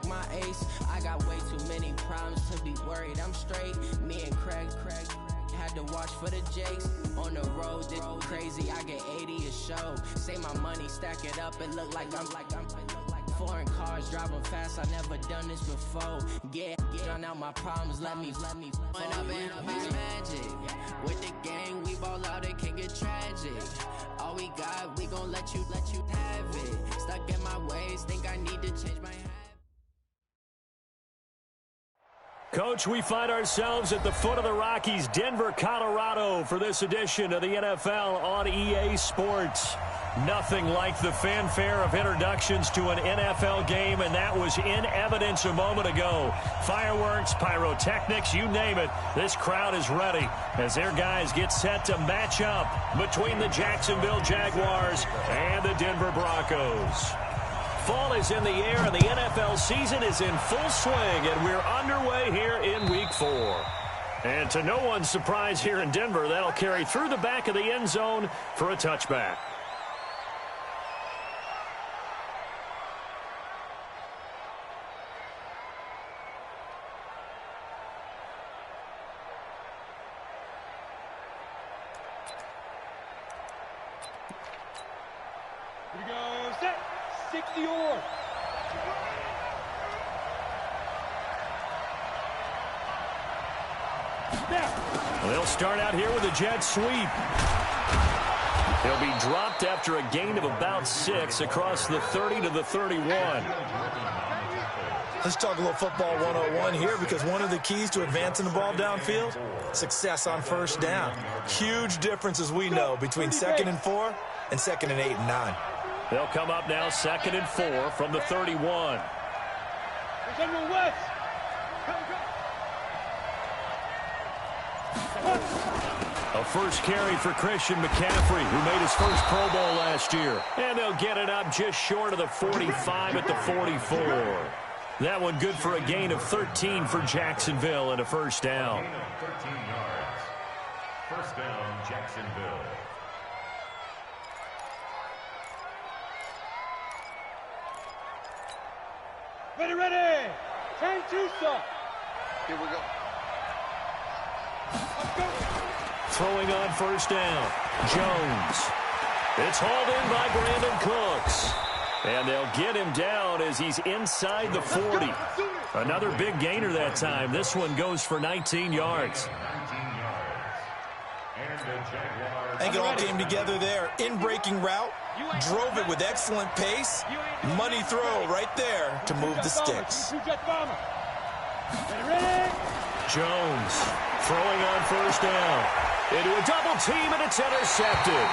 like my ace. I got way too many problems to be worried. I'm straight. Me and Craig had to watch for the Jakes. On the road, this crazy. I get 80 a show. Say my money, stack it up. It look like I'm foreign cars driving fast. I never done this before. Drown out my problems. Let me. When up and it's magic. With the gang, we ball out. It can get tragic. All we got, we gon' let you have it. Stuck in my ways, think I need to change my habit. Coach, we find ourselves at the foot of the Rockies, Denver, Colorado, for this edition of the NFL on EA Sports. Nothing like the fanfare of introductions to an NFL game, and that was in evidence a moment ago. Fireworks, pyrotechnics, you name it. This crowd is ready as their guys get set to match up between the Jacksonville Jaguars and the Denver Broncos. Fall is in the air, and the NFL season is in full swing, and we're underway here in Week 4. And to no one's surprise here in Denver, that'll carry through the back of the end zone for a touchback. Here we go, set, 60 or. They'll start out here with a jet sweep. He'll be dropped after a gain of about 6 across the 30 to the 31. Let's talk a little football 101 here, because one of the keys to advancing the ball downfield, success on first down. Huge difference, as we know, between 2nd and 4 and 2nd and 8 and 9. They'll come up now 2nd and 4 from the 31. A first carry for Christian McCaffrey, who made his first Pro Bowl last year. And they'll get it up just short of the 45 at the 44. That one good for a gain of 13 for Jacksonville and a first down. 13 yards. First down, Jacksonville. Ready. 10-2 stop. Here we go. Throwing on first down, Jones. It's hauled in by Brandon Cooks. And they'll get him down as he's inside the 40. Another big gainer that time. This one goes for 19 yards. I think it all came together there. In-breaking route, drove it with excellent pace. Money throw right there to move the sticks. Jones throwing on first down. Into a double team, and it's intercepted.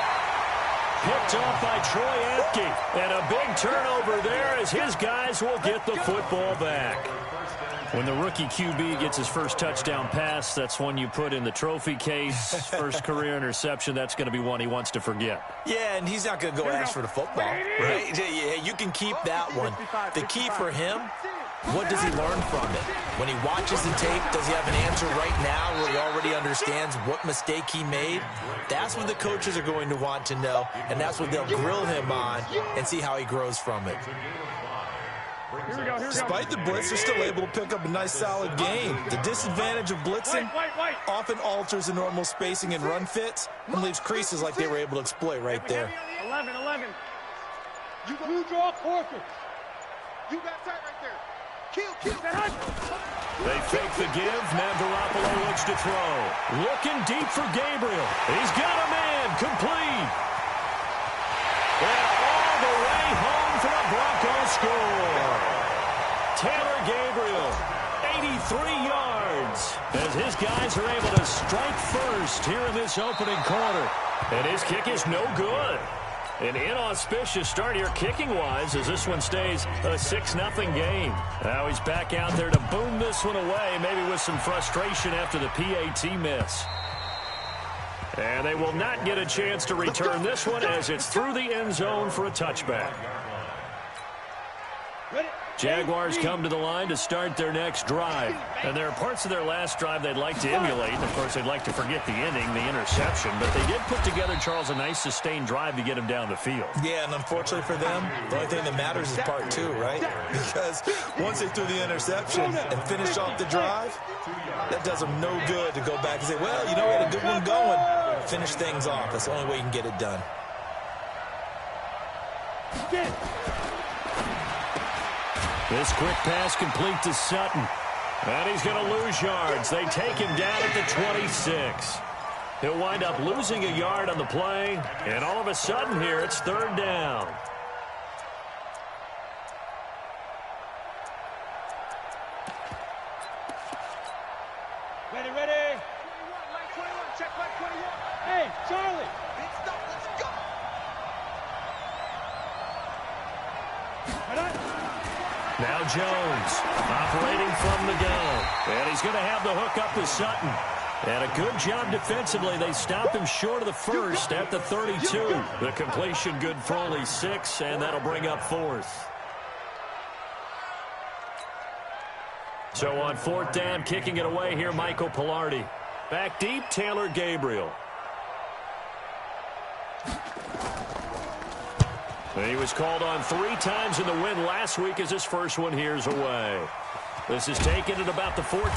Picked off by Troy Apke. And a big turnover there as his guys will get the football back. When the rookie QB gets his first touchdown pass, that's one you put in the trophy case. First career interception, that's going to be one he wants to forget. Yeah, and he's not going to go ask for the football, right? Yeah, you can keep that one. The key for him, what does he learn from it? When he watches the tape, does he have an answer right now where he already understands what mistake he made? That's what the coaches are going to want to know, and that's what they'll grill him on and see how he grows from it. Despite the blitz, they're still able to pick up a nice, solid gain. The disadvantage of blitzing often alters the normal spacing and run fits and leaves creases like they were able to exploit right there. 11. You draw quarters. You got tight right there. Kill. They fake the give. Now Garoppolo looks to throw. Looking deep for Gabriel. He's got a man. Complete. And all the way home for a Broncos score. Taylor Gabriel, 83 yards. As his guys are able to strike first here in this opening quarter. And his kick is no good. An inauspicious start here kicking-wise as this one stays a 6-0 game. Now he's back out there to boom this one away, maybe with some frustration after the PAT miss. And they will not get a chance to return this one as it's through the end zone for a touchback. Ready? Jaguars come to the line to start their next drive. And there are parts of their last drive they'd like to emulate. And, of course, they'd like to forget the ending, the interception. But they did put together, Charles, a nice sustained drive to get him down the field. Yeah, and unfortunately for them, the only thing that matters is part two, right? Because once they threw the interception and finished off the drive, that does them no good to go back and say, well, you know, we had a good one going. Finish things off. That's the only way you can get it done. This quick pass complete to Sutton. And he's going to lose yards. They take him down at the 26. He'll wind up losing a yard on the play. And all of a sudden here, it's third down. Ready, ready. 21, check line 21. Hey, Charlie. Let's go. Now Jones operating from the gun. And he's going to have the hook up to Sutton. And a good job defensively. They stopped him short of the first at the 32. The completion good for only 6, and that'll bring up fourth. So on fourth down, kicking it away here, Michael Pilardi. Back deep, Taylor Gabriel. He was called on 3 times in the win last week as his first one here's away. This is taken at about the 14.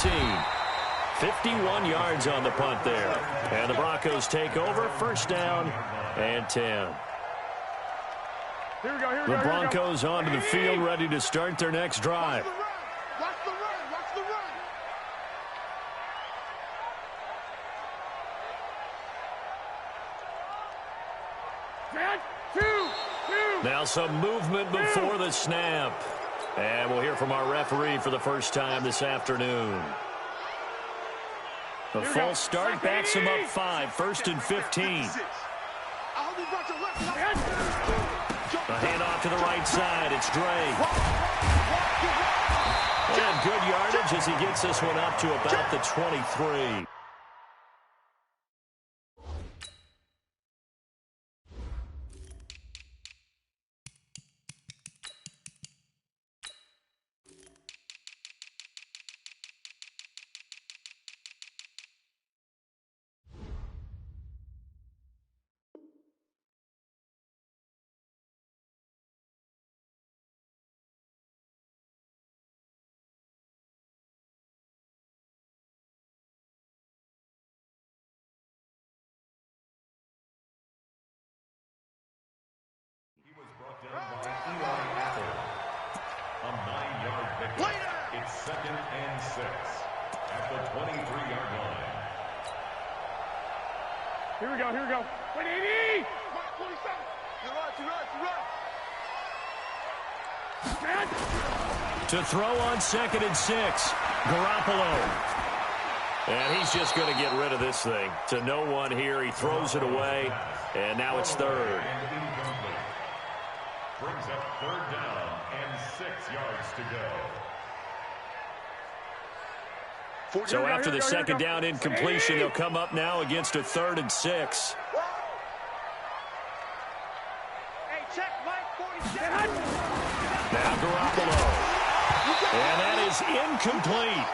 51 yards on the punt there. And the Broncos take over, first down and 10. The Broncos onto the field, ready to start their next drive. Watch the run. Now some movement before the snap. And we'll hear from our referee for the first time this afternoon. The false start backs him up 5, first and 15. A handoff to the right side. It's Dre. And good yardage as he gets this one up to about the 23. A 9-yard pickup. It's 2nd and 6 at the 23-yard line. Here we go. 180. 27. To throw on 2nd and 6. Garoppolo. And he's just going to get rid of this thing. To no one here. He throws it away. And now it's third. Brings up third down and 6 yards to go. So after the second down incompletion, they'll come up now against a 3rd and 6. Hey, check Mike 47. Now Garoppolo. And that is incomplete.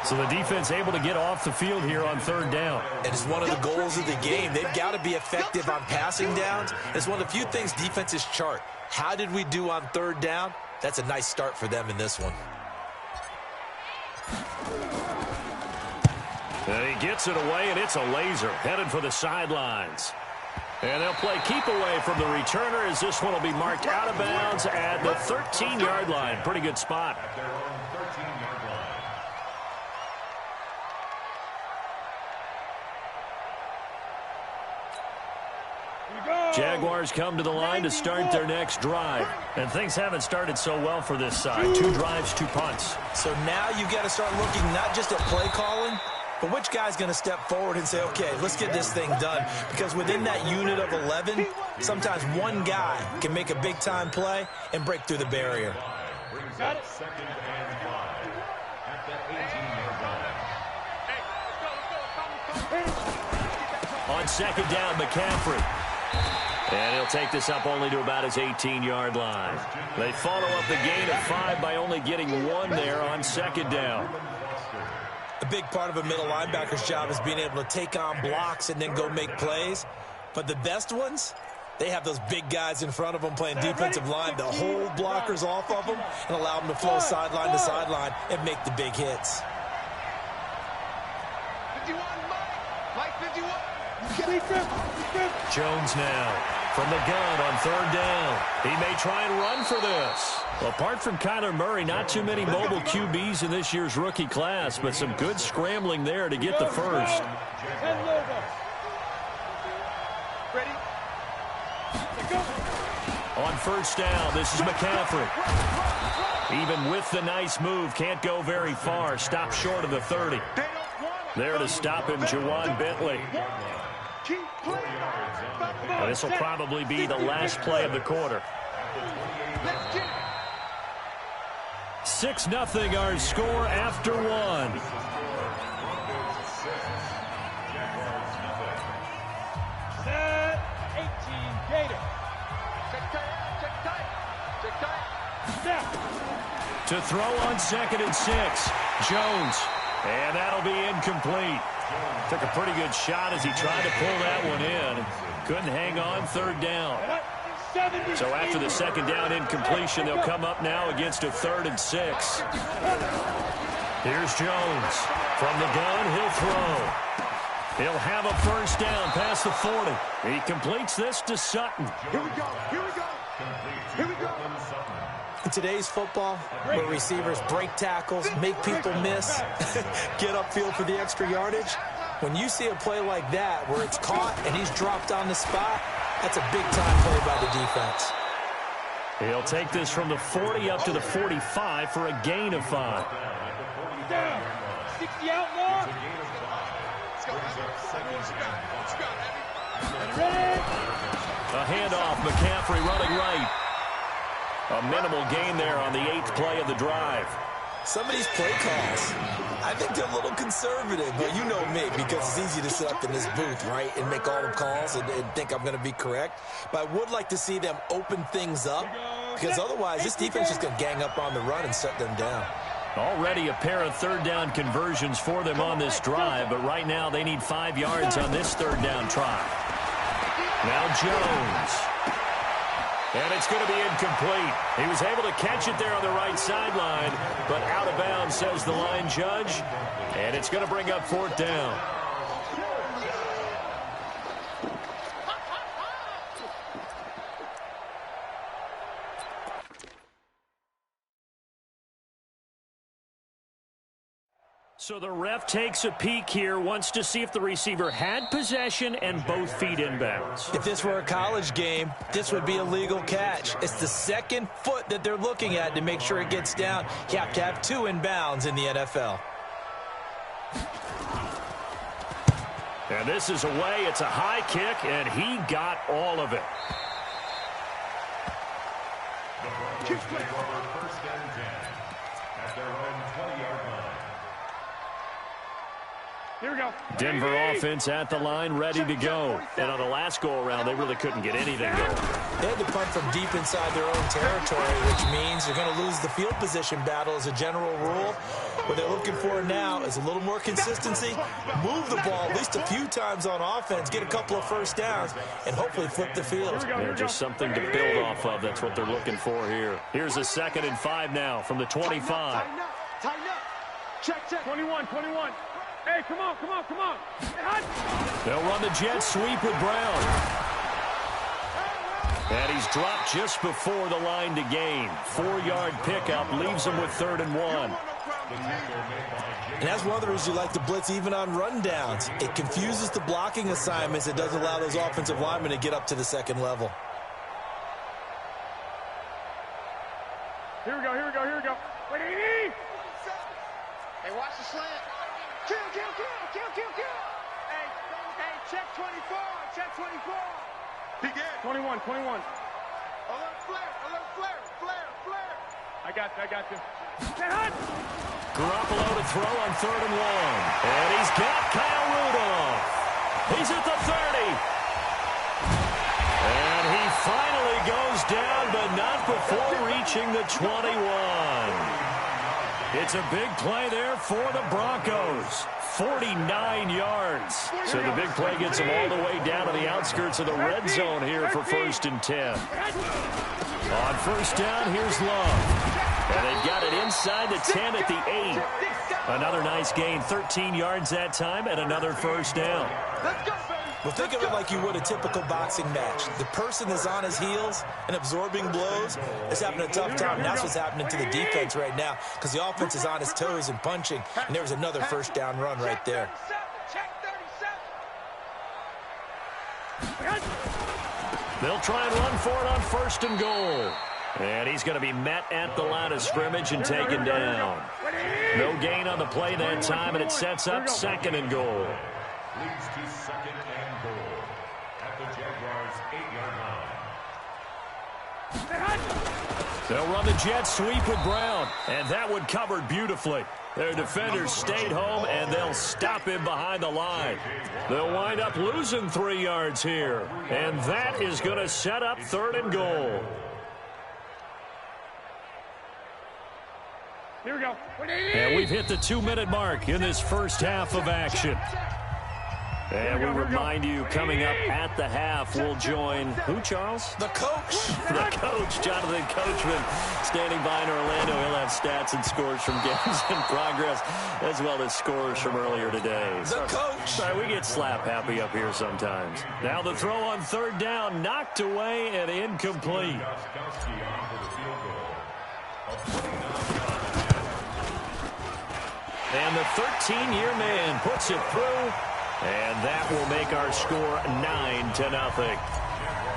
So the defense able to get off the field here on third down. And it's one of the goals of the game. They've got to be effective on passing downs. It's one of the few things defenses chart. How did we do on third down? That's a nice start for them in this one. And he gets it away, and it's a laser headed for the sidelines. And they'll play keep away from the returner as this one will be marked out of bounds at the 13-yard line. Pretty good spot. At their own 13-yard line. Jaguars come to the line to start their next drive. And things haven't started so well for this side. 2 drives, 2 punts. So now you've got to start looking not just at play calling, but which guy's going to step forward and say, okay, let's get this thing done. Because within that unit of 11, sometimes one guy can make a big-time play and break through the barrier. Brings up 2nd and 5 at the 18-yard line. On second down, McCaffrey. And he'll take this up only to about his 18-yard line. They follow up the gain of 5 by only getting 1 there on second down. A big part of a middle linebacker's job is being able to take on blocks and then go make plays. But the best ones, they have those big guys in front of them playing defensive line to hold blockers off of them and allow them to flow sideline to sideline and make the big hits. 51, Mike 51. Jones now from the gun on third down. He may try and run for this. Well, apart from Kyler Murray, not too many mobile QBs in this year's rookie class, but some good scrambling there to get the first. Ready? On first down, this is McCaffrey. Even with the nice move, can't go very far. Stop short of the 30. There to stop him, Juwan Bentley. This will probably be the last play of the quarter. 6-0 our score after 1. Set 18 Gator. Check tight. To throw on 2nd and 6. Jones. And that'll be incomplete. Took a pretty good shot as he tried to pull that one in. Couldn't hang on third down. So after the second down incompletion, they'll come up now against a 3rd and 6. Here's Jones. From the gun, he'll throw. He'll have a first down past the 40. He completes this to Sutton. Here we go. Here we go. Here we go. In today's football, where receivers break tackles, make people miss, get upfield for the extra yardage, when you see a play like that where it's caught and he's dropped on the spot, that's a big-time play by the defense. He'll take this from the 40 up to the 45 for a gain of 5. Down. 60 out more. A handoff, McCaffrey running right. A minimal gain there on the 8th play of the drive. Some of these play calls, I think they're a little conservative, but you know me, because it's easy to sit up in this booth, right, and make all the calls and think I'm going to be correct. But I would like to see them open things up, because otherwise this defense is going to gang up on the run and shut them down. Already a pair of third down conversions for them on this drive, but right now they need 5 yards on this third down try. Now Jones. And it's going to be incomplete. He was able to catch it there on the right sideline, but out of bounds, says the line judge. And it's going to bring up 4th down. So the ref takes a peek here, wants to see if the receiver had possession and both feet inbounds. If this were a college game, this would be a legal catch. It's the second foot that they're looking at to make sure it gets down. You have to have 2 inbounds in the NFL. And this is away. It's a high kick, and he got all of it. First and 10 at their own 20-yard line. Here we go. Denver offense at the line, ready to go. And on the last go-around, they really couldn't get anything going. They had to punt from deep inside their own territory, which means they're going to lose the field position battle as a general rule. What they're looking for now is a little more consistency, move the ball at least a few times on offense, get a couple of first downs, and hopefully flip the field. Yeah, just something to build off of. That's what they're looking for here. Here's a 2nd and 5 now from the 25. Tighten up. Tighten up. Check. 21. Hey, come on. They'll run the jet sweep with Brown. And he's dropped just before the line to gain. 4-yard pickup leaves him with 3rd and 1. And that's one of the reasons you like to blitz even on rundowns. It confuses the blocking assignments. It doesn't allow those offensive linemen to get up to the second level. Here we go. Wait, hey, watch the slant. Kill. Hey, check 24. He get 21. Alert flare. I got you. Garoppolo to throw on 3rd and 1. And he's got Kyle Rudolph. He's at the 30. And not before reaching the 21. It's a big play there for the Broncos. 49 yards. So the big play gets them all the way down to the outskirts of the red zone here for 1st and 10. On 1st down, here's Love. And they've got it inside the 10 at the 8. Another nice gain, 13 yards that time, and another 1st down. Well, think of it like you would a typical boxing match. The person is on his heels and absorbing blows is having a tough time. And that's what's happening to the defense right now because the offense is on his toes and punching. And there was another 1st down run right there. They'll try and run for it on 1st and goal. And he's going to be met at the line of scrimmage and taken down. No gain on the play that time, and it sets up 2nd and goal. Leads to 2nd and goal at the Jaguars' 8-yard line. They'll run the jet sweep with Brown, and that one covered beautifully. Their defenders stayed home, and they'll stop him behind the line. They'll wind up losing 3 yards here, and that is going to set up 3rd and goal. Here we go. And we've hit the 2-minute mark in this first half of action. And we remind you, coming up at the half, we'll join who, Charles? The coach. The coach, Jonathan Coachman, standing by in Orlando. He'll have stats and scores from games in progress, as well as scores from earlier today. The coach. Sorry, we get slap happy up here sometimes. Now the throw on 3rd down, knocked away and incomplete. And the 13-year man puts it through, and that will make our score 9-0.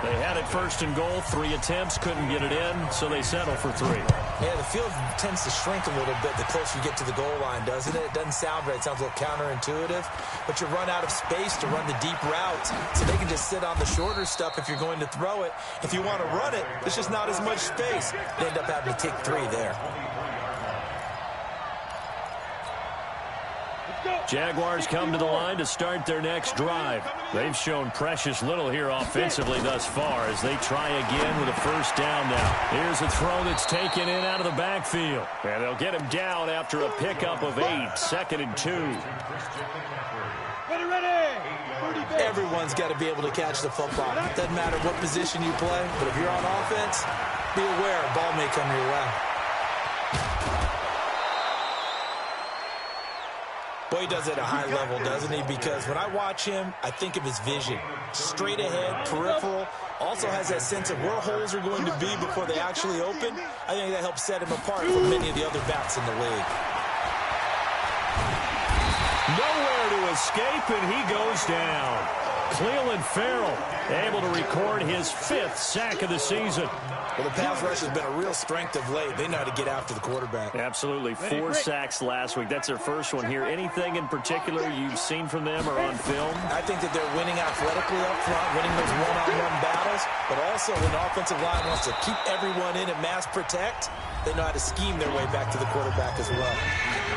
They had it 1st and goal, 3 attempts, couldn't get it in, so they settle for 3. Yeah, the field tends to shrink a little bit the closer you get to the goal line, doesn't it? It doesn't sound right. It sounds a little counterintuitive, but you run out of space to run the deep routes, so they can just sit on the shorter stuff if you're going to throw it. If you want to run it, there's just not as much space. They end up having to take 3 there. Jaguars come to the line to start their next drive. They've shown precious little here offensively thus far as they try again with a 1st down now. Here's a throw that's taken in out of the backfield. And they'll get him down after a pickup of 8, 2nd and 2. Everyone's got to be able to catch the football. Doesn't matter what position you play, but if you're on offense, be aware a ball may come your way. Boy, he does it at a high level, doesn't he? Because when I watch him, I think of his vision. Straight ahead, peripheral. Also has that sense of where holes are going to be before they actually open. I think that helps set him apart from many of the other backs in the league. Nowhere to escape, and he goes down. Cleveland Farrell able to record his 5th sack of the season. Well, the pass rush has been a real strength of late. They know how to get after the quarterback. Absolutely. 4 sacks last week. That's their first one here. Anything in particular you've seen from them or on film? I think that they're winning athletically up front, winning those one-on-one battles, but also when the offensive line wants to keep everyone in and mass protect, they know how to scheme their way back to the quarterback as well.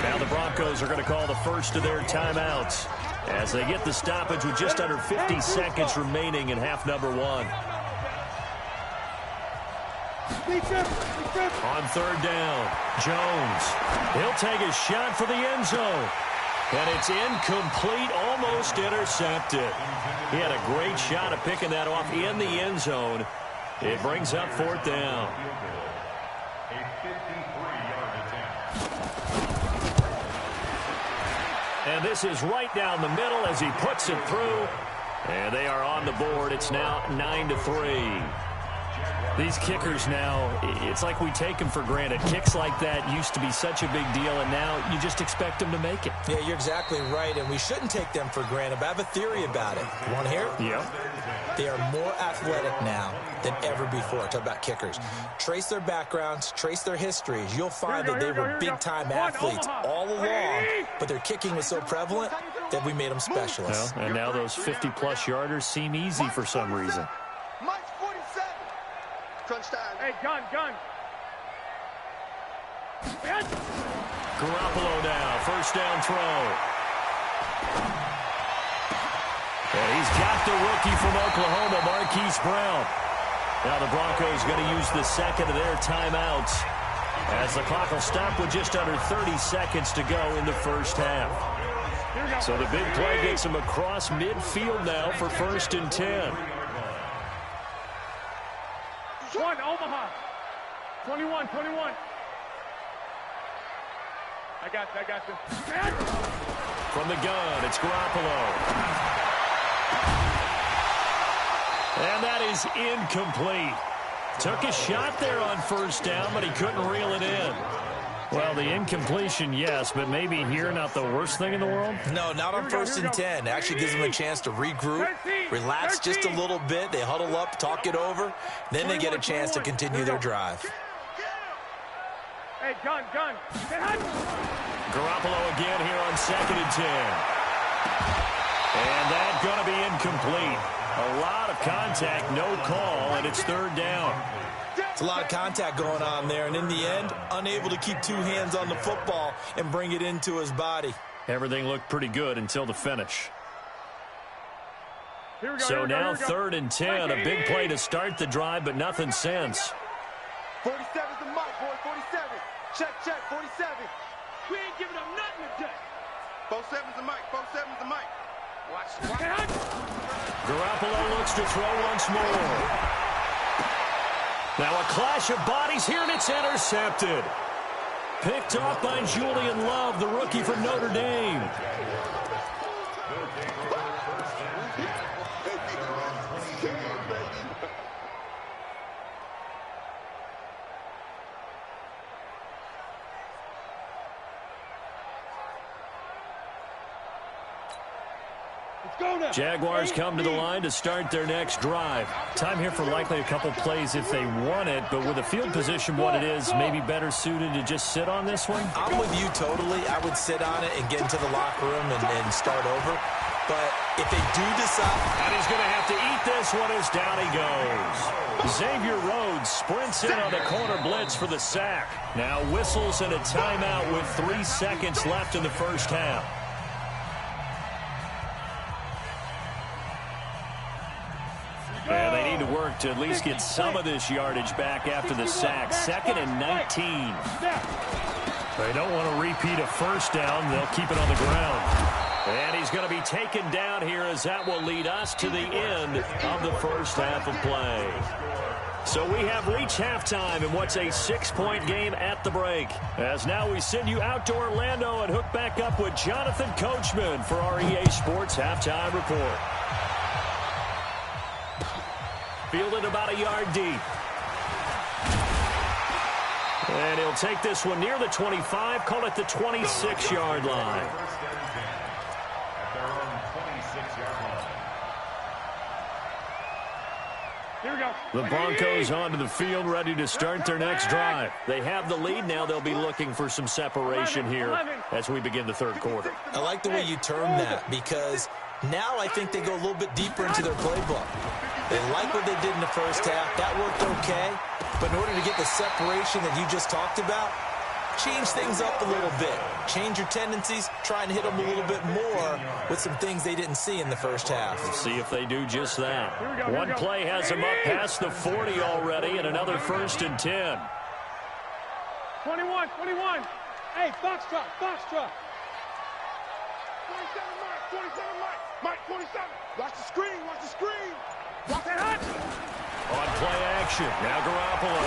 Now the Broncos are going to call the first of their timeouts as they get the stoppage with just under 50 seconds remaining in half number 1. On 3rd down, Jones. He'll take a shot for the end zone. And it's incomplete, almost intercepted. He had a great shot at picking that off in the end zone. It brings up 4th down. A 53-yard attempt. And this is right down the middle as he puts it through. And they are on the board. It's now 9-3. These kickers now, it's like we take them for granted. Kicks like that used to be such a big deal, and now you just expect them to make it. Yeah, you're exactly right, and we shouldn't take them for granted, but I have a theory about it. You want to hear it? Yeah. They are more athletic now than ever before. Talk about kickers. Trace their backgrounds, trace their histories. You'll find that they were big-time athletes all along, but their kicking was so prevalent that we made them specialists. Well, and now those 50-plus yarders seem easy for some reason. Mike's 47. Crunch time. Hey, gun. Garoppolo now, 1st down throw. And he's got the rookie from Oklahoma, Marquise Brown. Now the Broncos going to use the second of their timeouts as the clock will stop with just under 30 seconds to go in the first half. So the big play gets him across midfield now for 1st and 10. One, Omaha. 21. I got this. From the gun, it's Garoppolo. And that is incomplete. Took a shot there on 1st down, but he couldn't reel it in. Well, the incompletion, yes, but maybe here not the worst thing in the world? No, not on 1st and 10. It actually gives them a chance to regroup, relax just a little bit. They huddle up, talk it over. Then they get a chance to continue their drive. Hey, gun. Garoppolo again here on 2nd and 10. And that's going to be incomplete. A lot of contact, no call, and it's 3rd down. It's a lot of contact going on there, and in the end, unable to keep 2 hands on the football and bring it into his body. Everything looked pretty good until the finish. So now 3rd and 10, a big play to start the drive, but nothing since. 47's the mic, boy, 47. Check, 47. We ain't giving up nothing today. 47's the mic, 47's the mic. Watch. Garoppolo looks to throw once more. Now a clash of bodies here, and it's intercepted. Picked off by Julian Love, the rookie from Notre Dame. Jaguars come to the line to start their next drive. Time here for likely a couple plays if they want it, but with the field position what it is, maybe better suited to just sit on this one? I'm with you totally. I would sit on it and get into the locker room and start over. But if they do decide... And he's going to have to eat this one as down he goes. Xavier Rhodes sprints in on the corner blitz for the sack. Now whistles and a timeout with 3 seconds left in the first half. And they need to work to at least get some of this yardage back after the sack. 2nd and 19. They don't want to repeat a 1st down. They'll keep it on the ground. And he's going to be taken down here as that will lead us to the end of the first half of play. So we have reached halftime in what's a 6-point game at the break. As now we send you out to Orlando and hook back up with Jonathan Coachman for our EA Sports Halftime Report. Fielded about a yard deep. And he'll take this one near the 25, call it the 26-yard line. The Broncos onto the field, ready to start their next drive. They have the lead now. They'll be looking for some separation here as we begin the 3rd quarter. I like the way you term that, because now I think they go a little bit deeper into their playbook. They like what they did in the first half. That worked okay. But in order to get the separation that you just talked about, change things up a little bit. Change your tendencies. Try and hit them a little bit more with some things they didn't see in the first half. We'll see if they do just that. One play has them up past the 40 already, and another 1st and 10. 21. Hey, Foxtrot. 27 Mike, 27. Watch the screen. Watch that hunt. On play action, now Garoppolo.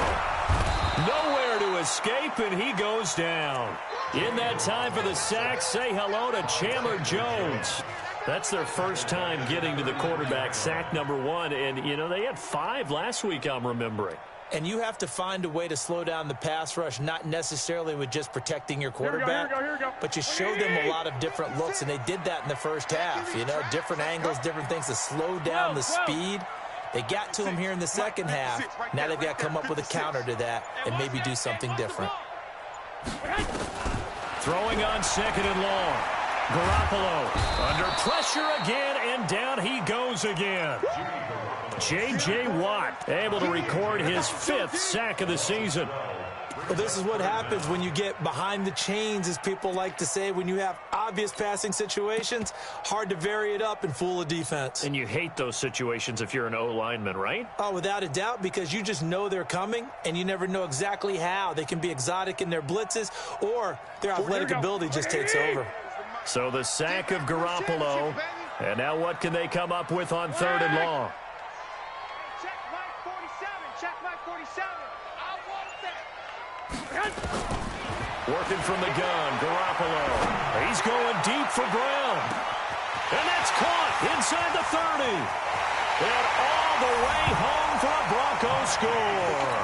Nowhere to escape, and he goes down. In that time for the sack, say hello to Chandler Jones. That's their first time getting to the quarterback, sack number 1. And, you know, they had 5 last week, I'm remembering. And you have to find a way to slow down the pass rush, not necessarily with just protecting your quarterback, here we go. but you show them a lot of different looks, and they did that in the first half. You know, different angles, different things to slow down the speed. They got to him here in the second half. Now they've got to come up with a counter to that and maybe do something different. Throwing on 2nd and long. Garoppolo under pressure again, and down he goes again. J.J. Watt able to record his 5th sack of the season. Well, this is what happens when you get behind the chains, as people like to say, when you have obvious passing situations, hard to vary it up and fool a defense. And you hate those situations if you're an O-lineman, right? Oh, without a doubt, because you just know they're coming, and you never know exactly how. They can be exotic in their blitzes, or their athletic ability just takes over. So the sack of Garoppolo, and now what can they come up with on 3rd and long? Check Mike 47. Check Mike 47. I want that. Working from the gun, Garoppolo. He's going deep for Brown. And that's caught inside the 30. And all the way home for a Broncos score.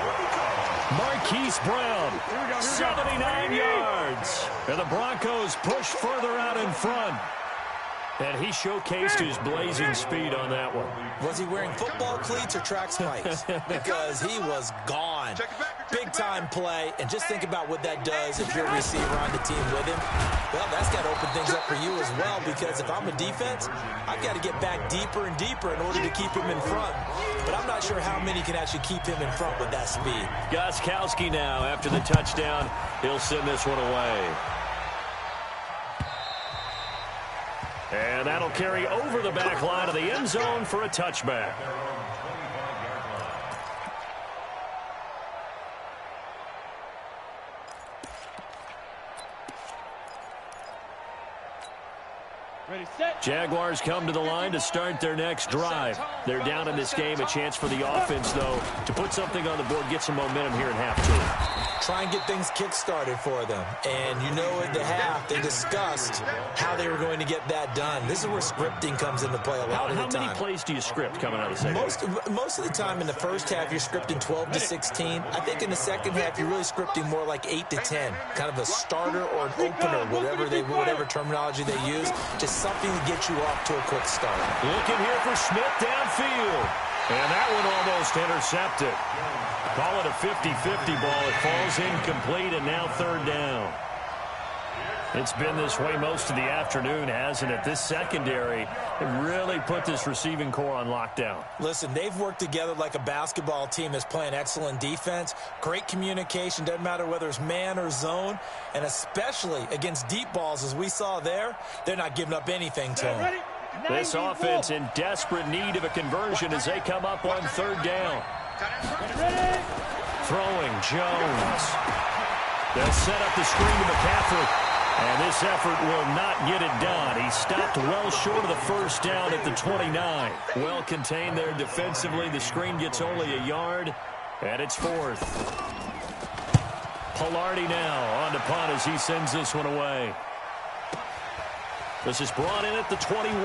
Marquise Brown, 79 yards. And the Broncos push further out in front. And he showcased his blazing speed on that one. Was he wearing football cleats or track spikes? Because he was gone. Big-time play, and just think about what that does if you're a receiver on the team with him. Well, that's got to open things up for you as well, because if I'm a defense, I've got to get back deeper and deeper in order to keep him in front. But I'm not sure how many can actually keep him in front with that speed. Gostkowski now, after the touchdown, he'll send this one away. And that'll carry over the back line of the end zone for a touchback. Ready, set. Jaguars come to the line to start their next drive. They're down in this game. A chance for the offense, though, to put something on the board, get some momentum here in half 2. Try and get things kick-started for them. And you know at the half, they discussed how they were going to get that done. This is where scripting comes into play a lot of the time. How many plays do you script coming out of the second? Most of the time in the first half, you're scripting 12 to 16. I think in the second half, you're really scripting more like 8 to 10. Kind of a starter or an opener, whatever terminology they use. Just something to get you off to a quick start. Looking here for Smith downfield. And that one almost intercepted. Call it a 50-50 ball. It falls incomplete, and now 3rd down. It's been this way most of the afternoon, hasn't it? This secondary really put this receiving core on lockdown. Listen, they've worked together like a basketball team that's playing excellent defense. Great communication, doesn't matter whether it's man or zone. And especially against deep balls, as we saw there, they're not giving up anything to them. This offense in desperate need of a conversion as they come up on 3rd down. Throwing Jones. They'll set up the screen to McCaffrey. And this effort will not get it done. He stopped well short of the 1st down at the 29. Well contained there defensively. The screen gets only a yard, and it's 4th. Pilardi now on to punt as he sends this one away. This is brought in at the 21.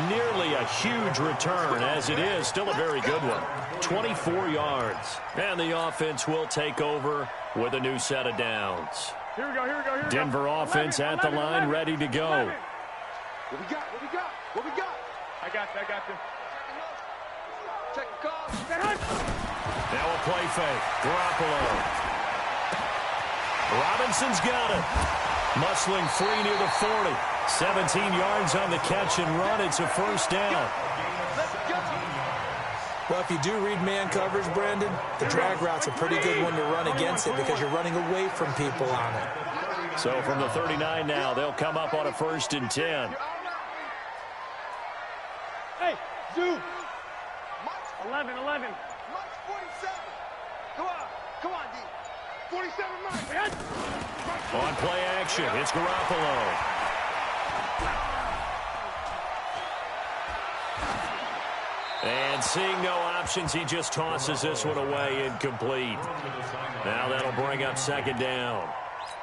Nearly a huge return as it is. Still a very good one. 24 yards. And the offense will take over with a new set of downs. Here we go. Denver offense at the line, ready to go. What we got? I got you. Check the call. Now a play fake. Garoppolo. Robinson's got it. Muscling free near the 40. 17 yards on the catch and run. It's a 1st down. Well, if you do read man coverage, Brandon, the drag route's a pretty good one to run against it because you're running away from people on it. So from the 39 now, they'll come up on a 1st and 10. Hey, Zoo. 11. Mike 47. Come on, D. 47, Mike. On play action, it's Garoppolo. And seeing no options, he just tosses this one away incomplete. Now that'll bring up 2nd down.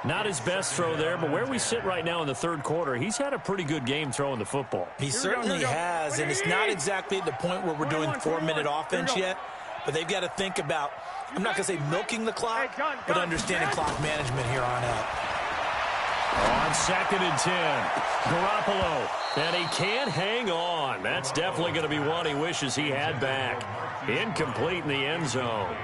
Not his best throw there, but where we sit right now in the 3rd quarter, he's had a pretty good game throwing the football. He certainly has, and it's not exactly at the point where we're doing 4-minute offense yet, but they've got to think about, I'm not going to say milking the clock, but understanding clock management here on out. On 2nd and 10, Garoppolo, and he can't hang on. That's definitely going to be one he wishes he had back. Incomplete in the end zone.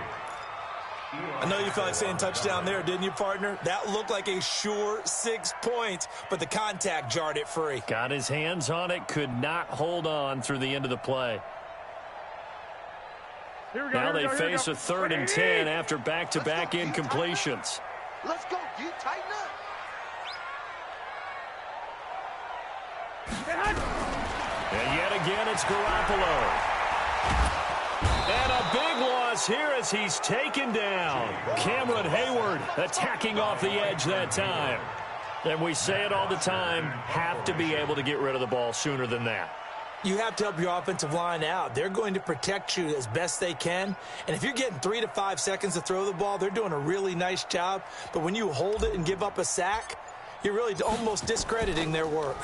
I know you felt like saying touchdown there, didn't you, partner? That looked like a sure 6 points, but the contact jarred it free. Got his hands on it, could not hold on through the end of the play. Now they face a 3rd and 10 after back-to-back incompletions. Let's go, D. Tighten up. And yet again, it's Garoppolo. And a big loss here as he's taken down. Cameron Hayward attacking off the edge that time. And we say it all the time, have to be able to get rid of the ball sooner than that. You have to help your offensive line out. They're going to protect you as best they can. And if you're getting 3 to 5 seconds to throw the ball, they're doing a really nice job. But when you hold it and give up a sack, you're really almost discrediting their work.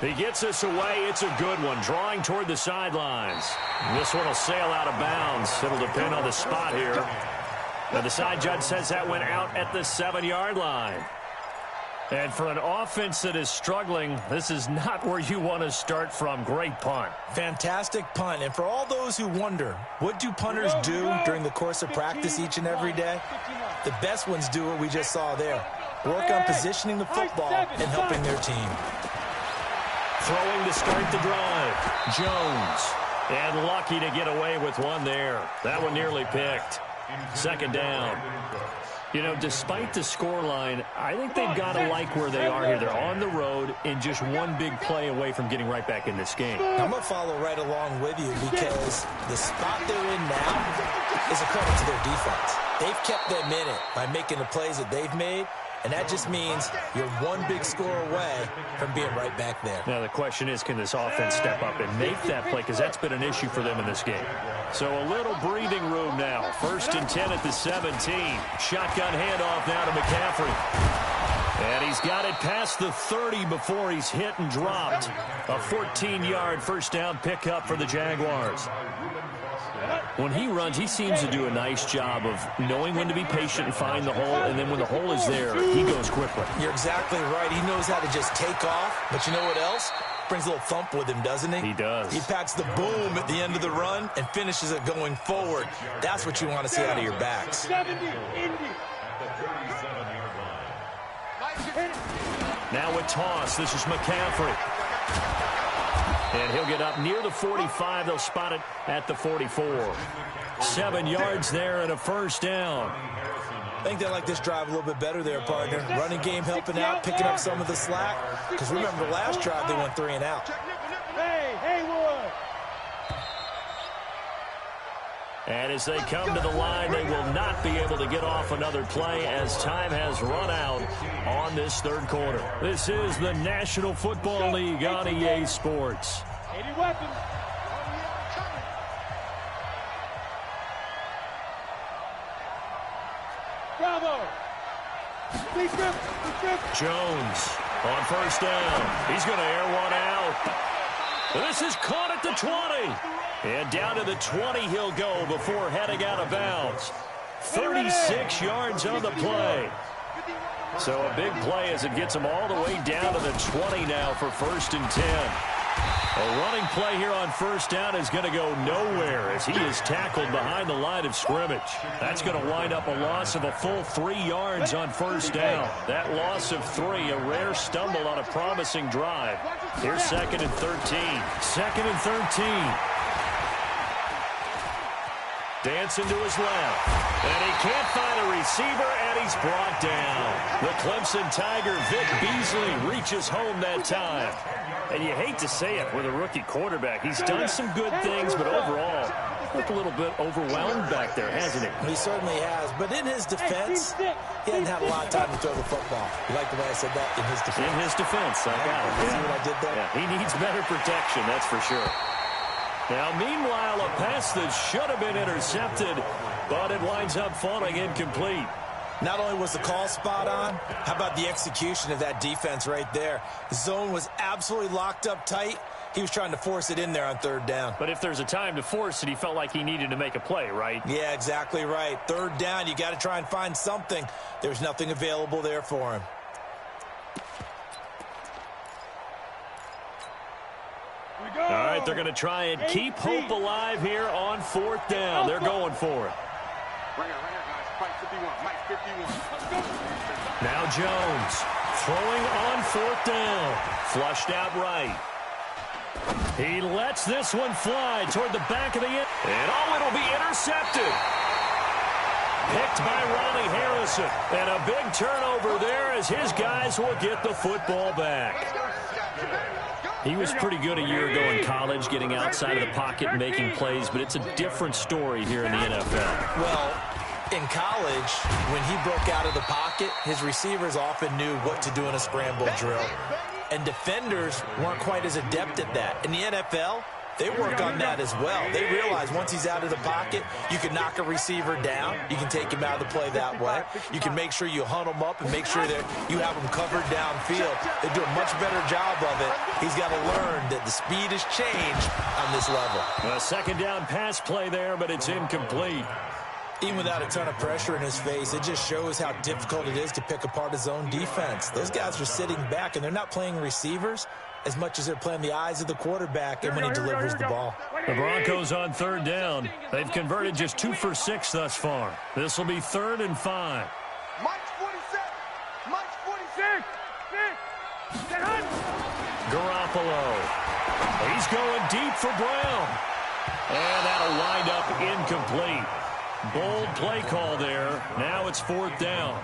He gets us away. It's a good one, drawing toward the sidelines. This one will sail out of bounds. It'll depend on the spot here. Now the side judge says that went out at the 7-yard line. And for an offense that is struggling, this is not where you want to start from. Great punt. Fantastic punt. And for all those who wonder, what do punters do during the course of practice each and every day? The best ones do what we just saw there. Work on positioning the football and helping their team. Throwing to start the drive. Jones. And lucky to get away with one there. That one nearly picked. Second down. You know, despite the scoreline, I think they've got to like where they are here. They're on the road and just one big play away from getting right back in this game. I'm going to follow right along with you because the spot they're in now is a credit to their defense. They've kept them in it by making the plays that they've made, and that just means you're one big score away from being right back there. Now the question is, can this offense step up and make that play? Because that's been an issue for them in this game. So a little breathing room now. 1st and 10 at the 17. Shotgun handoff now to McCaffrey. And he's got it past the 30 before he's hit and dropped. A 14-yard first down pickup for the Jaguars. When he runs, he seems to do a nice job of knowing when to be patient and find the hole, and then when the hole is there, he goes quickly. You're exactly right. He knows how to just take off, but you know what else? Brings a little thump with him, doesn't he? He does. He packs the boom at the end of the run and finishes it going forward. That's what you want to see out of your backs. Now a toss. This is McCaffrey. And he'll get up near the 45. They'll spot it at the 44. 7 yards there and a first down. I think they like this drive a little bit better there, partner. Running game helping out, picking up some of the slack. Because remember, the last drive they went 3 and out. And as they come to the line, they will not be able to get off another play as time has run out on this third quarter. This is the National Football League on EA Sports. 80 weapons. Bravo. Jones on first down. He's going to air one out. This is caught at the 20. And down to the 20 he'll go before heading out of bounds. 36 yards on the play. So a big play as it gets him all the way down to the 20 now for 1st and 10. A running play here on first down is going to go nowhere as he is tackled behind the line of scrimmage. That's going to wind up a loss of a full 3 yards on first down. That loss of 3, a rare stumble on a promising drive. Here's 2nd and 13. 2nd and 13. Dancing to his left. And he can't find a receiver, and he's brought down. The Clemson Tiger, Vic Beasley, reaches home that time. And you hate to say it with a rookie quarterback. He's done some good things, but overall, looked a little bit overwhelmed back there, hasn't he? He certainly has. But in his defense, he hasn't had a lot of time to throw the football. You like the way I said that? In his defense. In his defense, I got it. See what I did there? Yeah, he needs better protection, that's for sure. Now, meanwhile, a pass that should have been intercepted, but it winds up falling incomplete. Not only was the call spot on, how about the execution of that defense right there? The zone was absolutely locked up tight. He was trying to force it in there on 3rd down. But if there's a time to force it, he felt like he needed to make a play, right? Yeah, exactly right. 3rd down, you got to try and find something. There's nothing available there for him. All right, they're going to try and keep hope alive here on 4th down. They're going for it. Now Jones throwing on 4th down. Flushed out right. He lets this one fly toward the back of the end. And it'll be intercepted. Picked Sacked by Ronnie Harrison. And a big turnover there as his guys will get the football back. He was pretty good a year ago in college, getting outside of the pocket and making plays, but it's a different story here in the NFL. Well, in college, when he broke out of the pocket, his receivers often knew what to do in a scramble drill, and defenders weren't quite as adept at that. In the NFL, they work on that as well. They realize once he's out of the pocket, you can knock a receiver down. You can take him out of the play that way. You can make sure you hunt him up and make sure that you have him covered downfield. They do a much better job of it. He's got to learn that the speed has changed on this level. A second down pass play there, but it's incomplete. Even without a ton of pressure in his face, it just shows how difficult it is to pick apart his own defense. Those guys are sitting back, and they're not playing receivers as much as they're playing the eyes of the quarterback and when he delivers the ball. The Broncos on third down. They've converted just 2 for 6 thus far. This will be 3rd and 5. Mike's 47. Mike's 46. Garoppolo. He's going deep for Brown. And that'll wind up incomplete. Bold play call there. Now it's 4th down.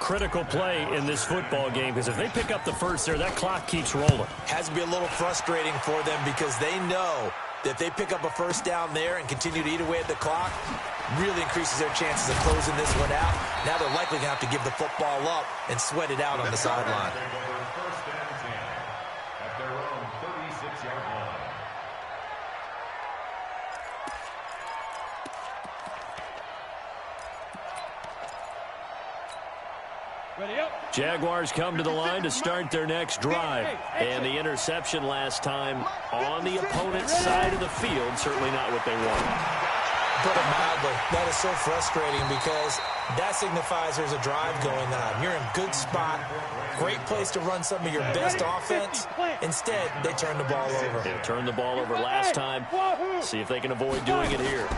Critical play in this football game because if they pick up the first there, that clock keeps rolling. Has to be a little frustrating for them because they know that if they pick up a first down there and continue to eat away at the clock, really increases their chances of closing this one out. Now they're likely going to have to give the football up and sweat it out on the sideline. First and 10 at their own 36-yard line. Jaguars come to the line to start their next drive. And the interception last time on the opponent's side of the field, certainly not what they wanted. Put it mildly, that is so frustrating because that signifies there's a drive going on. You're in a good spot, great place to run some of your best offense. Instead, they turn the ball over. They turned the ball over last time. See if they can avoid doing it here.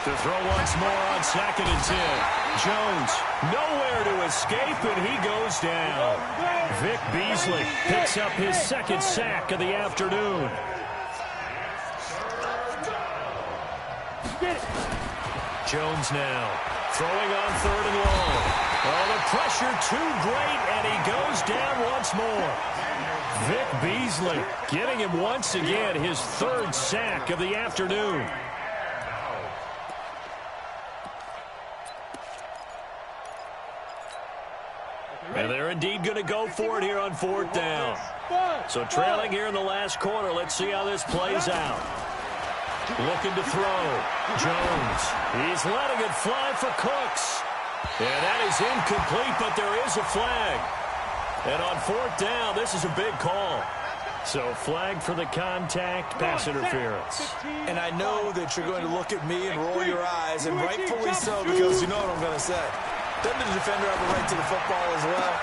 To throw once more on 2nd and 10. Jones, nowhere to escape, and he goes down. Vic Beasley picks up his 2nd sack of the afternoon. Jones now throwing on 3rd and long. Oh, the pressure too great, and he goes down once more. Vic Beasley getting him once again his 3rd sack of the afternoon. And they're indeed going to go for it here on 4th down. So trailing here in the last quarter. Let's see how this plays out. Looking to throw. Jones. He's letting it fly for Cooks. And that is incomplete, but there is a flag. And on 4th down, this is a big call. So flag for the contact, pass interference. And I know that you're going to look at me and roll your eyes, and rightfully so, because you know what I'm going to say. Doesn't the defender have a right to the football as well?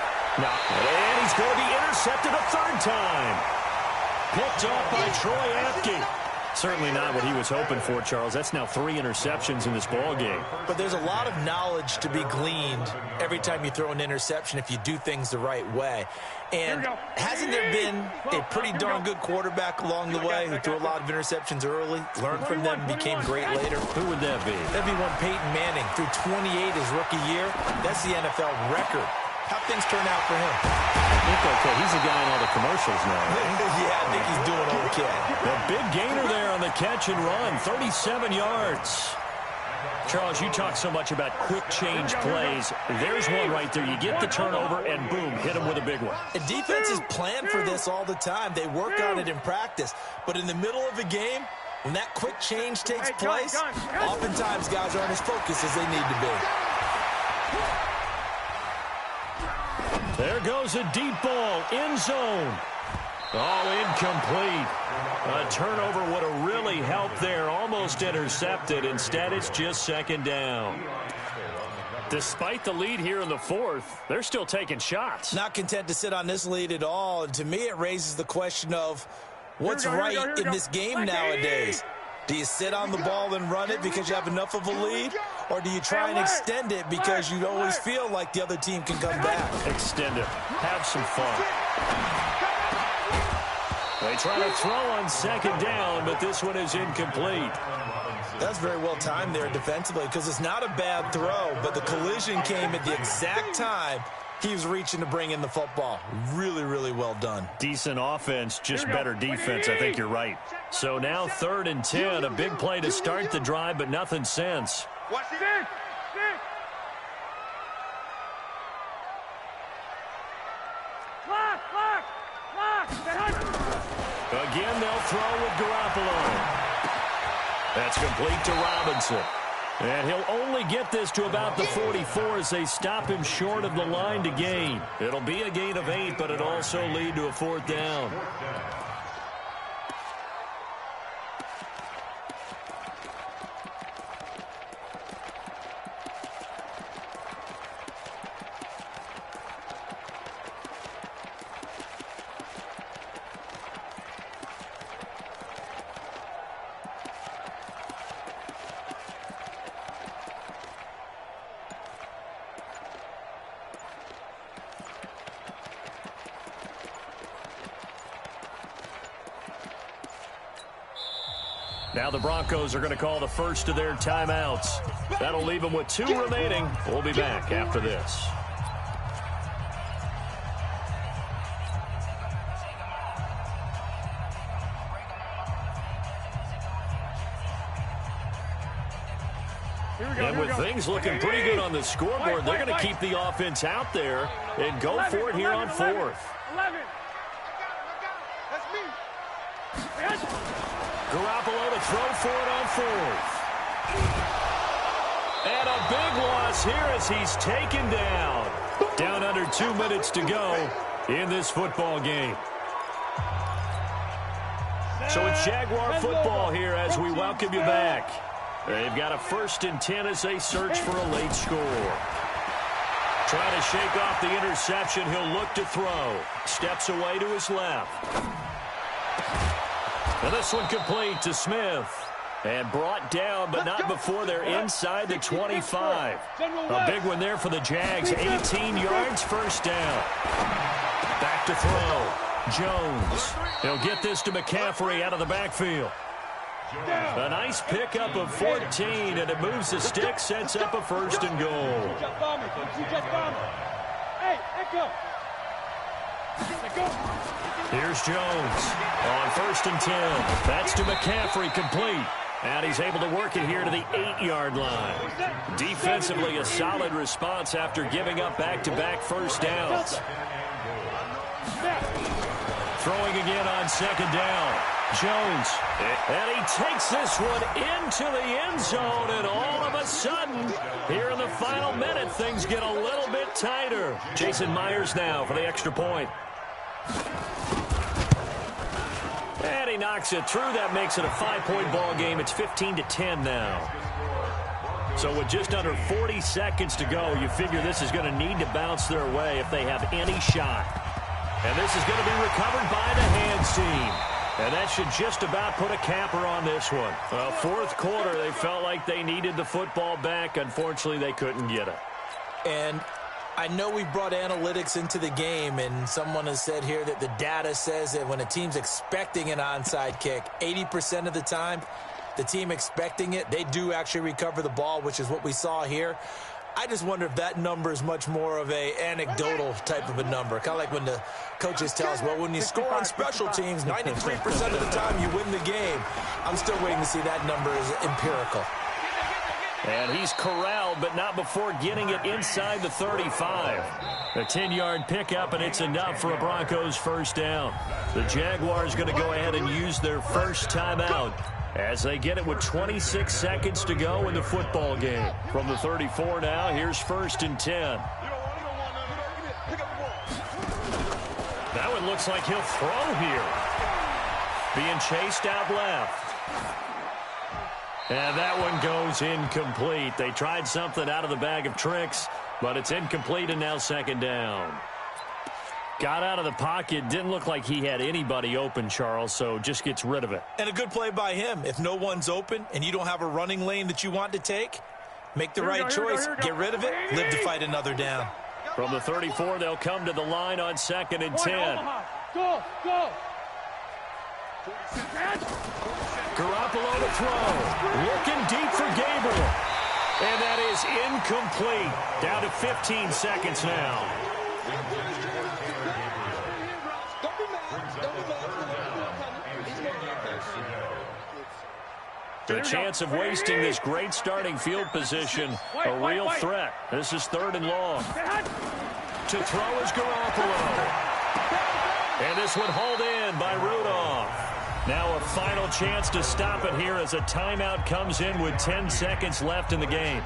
No. And he's going to be intercepted a 3rd time. Picked off by Troy Apke. Certainly not what he was hoping for, Charles. That's now 3 interceptions in this ball game. But there's a lot of knowledge to be gleaned every time you throw an interception if you do things the right way. And hasn't there been a pretty darn good quarterback along the way who threw a lot of interceptions early, learned from them, and became great later? Who would that be? That'd be one Peyton Manning. Threw 28 his rookie year. That's the NFL record. How'd things turn out for him? I think okay. He's the guy in all the commercials now. Yeah, I think he's doing okay. The big gainer there on the catch and run, 37 yards. Charles, you talk so much about quick change plays. There's one right there. You get the turnover, and boom, hit him with a big one. And defenses plan for this all the time. They work on it in practice. But in the middle of a game, when that quick change takes place, oftentimes guys aren't as focused as they need to be. There goes a deep ball, end zone. Oh, incomplete. A turnover would have really helped there. Almost intercepted. Instead, it's just 2nd down. Despite the lead here in the 4th, they're still taking shots. Not content to sit on this lead at all. And to me, it raises the question of what's right in this game nowadays. Do you sit on the ball and run it because you have enough of a lead? Or do you try and extend it because you always feel like the other team can come back? Extend it. Have some fun. They try to throw on 2nd down, but this one is incomplete. That's very well timed there defensively because it's not a bad throw, but the collision came at the exact time he was reaching to bring in the football. Really, really well done. Decent offense, just better defense. I think you're right. So now 3rd and 10, a big play to start the drive, but nothing since. Watch it. Again, they'll throw with Garoppolo. That's complete to Robinson. And he'll only get this to about the 44 as they stop him short of the line to gain. It'll be a gain of 8, but it'll also lead to a 4th down. Now the Broncos are going to call the first of their timeouts. That'll leave them with 2 remaining. We'll be back after this. And with things looking pretty good on the scoreboard, they're going to keep the offense out there and go for it here on 4th. Garoppolo to throw for it on 4th. And a big loss here as he's taken down. Down under 2 minutes to go in this football game. So it's Jaguar football here as we welcome you back. They've got a 1st and 10 as they search for a late score. Trying to shake off the interception, he'll look to throw. Steps away to his left. And this one complete to Smith. And brought down, but not before they're inside the 25. A big one there for the Jags. 18 yards, 1st down. Back to throw. Jones. He'll get this to McCaffrey out of the backfield. A nice pickup of 14, and it moves the stick, sets up a 1st and goal. Here's Jones on 1st and 10. That's to McCaffrey, complete. And he's able to work it here to the 8-yard line. Defensively, a solid response after giving up back-to-back 1st downs. Throwing again on 2nd down. Jones. And he takes this one into the end zone, and all of a sudden, here in the final minute, things get a little bit tighter. Jason Myers now for the extra point. And he knocks it through. That makes it a 5-point ball game. It's 15-10 now. So with just under 40 seconds to go, you figure this is going to need to bounce their way if they have any shot. And this is going to be recovered by the hands team. And that should just about put a capper on this one. Well, 4th quarter, they felt like they needed the football back. Unfortunately, they couldn't get it. And I know we brought analytics into the game, and someone has said here that the data says that when a team's expecting an onside kick, 80% of the time, the team expecting it, they do actually recover the ball, which is what we saw here. I just wonder if that number is much more of a anecdotal type of a number. Kind of like when the coaches tell us, well, when you score on special teams, 93% of the time you win the game. I'm still waiting to see that number is empirical. And he's corralled, but not before getting it inside the 35. A 10-yard pickup, and it's enough for a Broncos 1st down. The Jaguars going to go ahead and use their first timeout as they get it with 26 seconds to go in the football game. From the 34 now, here's 1st and 10. That one looks like he'll throw here. Being chased out left. And that one goes incomplete. They tried something out of the bag of tricks, but it's incomplete and now 2nd down. Got out of the pocket. Didn't look like he had anybody open, Charles, so just gets rid of it. And a good play by him. If no one's open and you don't have a running lane that you want to take, make the right choice. Get rid of it. Live to fight another down. From the 34, they'll come to the line on 2nd and 10. Go, go. Garoppolo to throw. Looking deep for Gabriel. And that is incomplete. Down to 15 seconds now. The chance of wasting this great starting field position, a real threat. This is 3rd and long. To throw is Garoppolo. And this one hauled in by Rudolph. Now a final chance to stop it here as a timeout comes in with 10 seconds left in the game.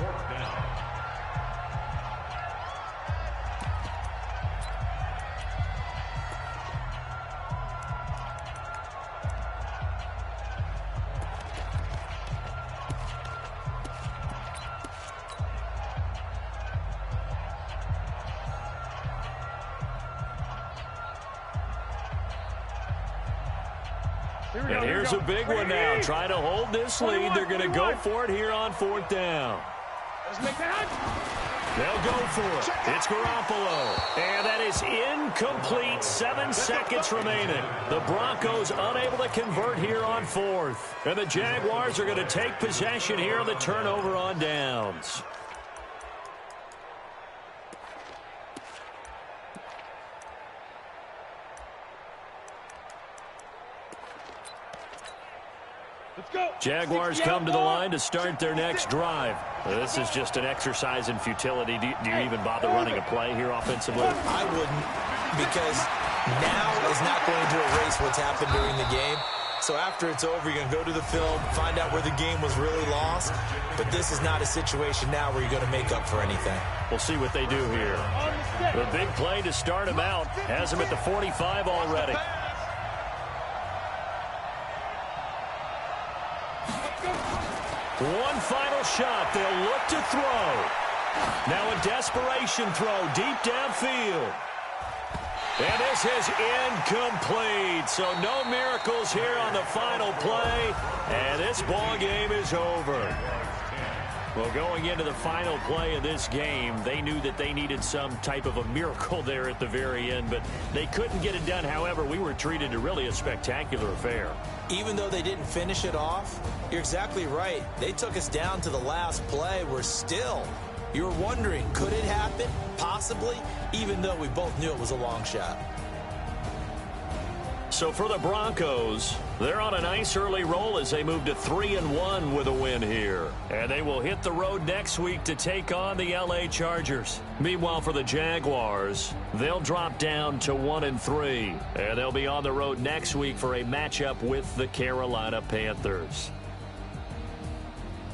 And here's a big one now. Trying to hold this lead. They're going to go for it here on 4th down. They'll go for it. It's Garoppolo. And that is incomplete. 7 seconds remaining. The Broncos unable to convert here on 4th. And the Jaguars are going to take possession here on the turnover on downs. Jaguars come to the line to start their next drive. This is just an exercise in futility. Do you even bother running a play here offensively? I wouldn't, because now is not going to erase what's happened during the game. So after it's over, you're going to go to the film, find out where the game was really lost. But this is not a situation now where you're going to make up for anything. We'll see what they do here. The big play to start him out has him at the 45 already. One final shot. They'll look to throw. Now a desperation throw deep downfield. And this is incomplete. So no miracles here on the final play. And this ball game is over. Well, going into the final play of this game, they knew that they needed some type of a miracle there at the very end, but they couldn't get it done. However, we were treated to really a spectacular affair. Even though they didn't finish it off, you're exactly right. They took us down to the last play. We're still, you were wondering, could it happen? Possibly, even though we both knew it was a long shot. So for the Broncos, they're on a nice early roll as they move to 3-1 with a win here. And they will hit the road next week to take on the LA Chargers. Meanwhile, for the Jaguars, they'll drop down to 1-3. And they'll be on the road next week for a matchup with the Carolina Panthers.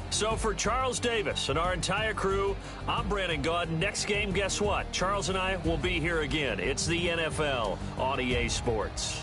So for Charles Davis and our entire crew, I'm Brandon Gaudin. Next game, guess what? Charles and I will be here again. It's the NFL on EA Sports.